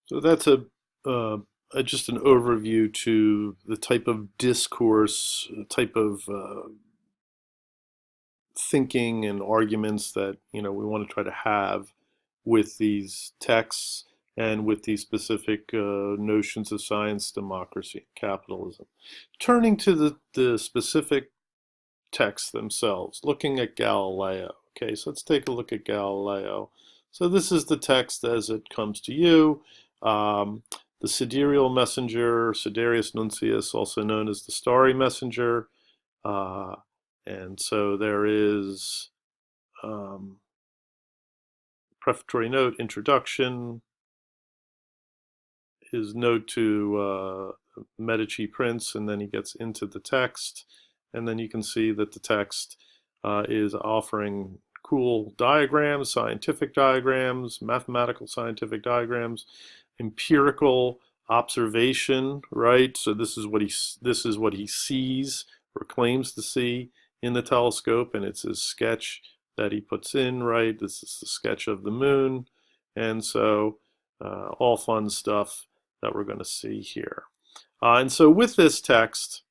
So that's just an overview to the type of discourse, type of thinking and arguments that we want to try to have with these texts and with these specific notions of science, democracy, capitalism. Turning to the specific texts themselves, looking at Galileo. Okay, so let's take a look at Galileo. So this is the text as it comes to you. Um, the Sidereal messenger, Siderius Nuncius, also known as the starry messenger. Uh, and so there is prefatory note, introduction, his note to Medici Prince, and then he gets into the text. And then you can see that the text is offering cool diagrams, scientific diagrams, mathematical scientific diagrams, empirical observation, right? So this is what he sees or claims to see in the telescope, and it's his sketch that he puts in, right? This is the sketch of the moon, and so all fun stuff that we're going to see here. And so with this text,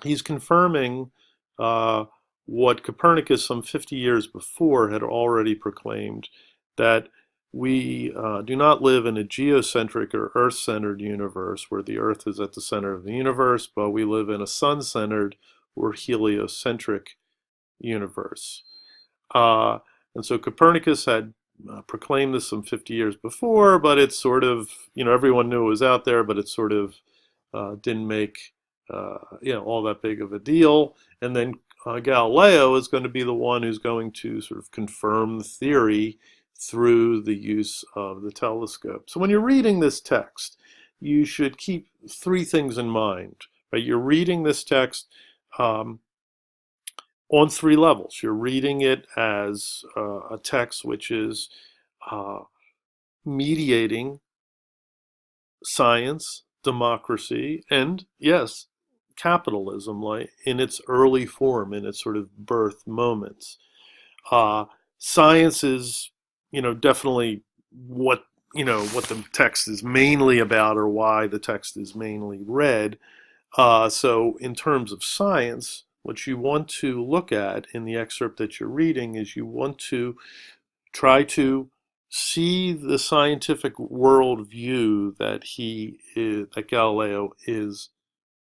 he's confirming what Copernicus some 50 years before had already proclaimed, that we do not live in a geocentric or Earth-centered universe where the Earth is at the center of the universe, but we live in a sun-centered or heliocentric universe. Uh, and so Copernicus had proclaimed this some 50 years before, but it's sort of, everyone knew it was out there, but it sort of didn't make, all that big of a deal. And then Galileo is going to be the one who's going to sort of confirm the theory through the use of the telescope. So when you're reading this text, you should keep three things in mind, right? You're reading this text um, on three levels. You're reading it as a text which is uh, mediating science, democracy, and yes, capitalism, like in its early form, in its sort of birth moments. Uh, Science is, definitely what what the text is mainly about, or why the text is mainly read. So, in terms of science, what you want to look at in the excerpt that you're reading is you want to try to see the scientific worldview that Galileo is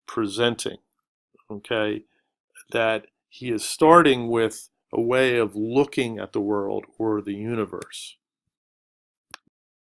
presenting. Okay, that he is starting with a way of looking at the world or the universe.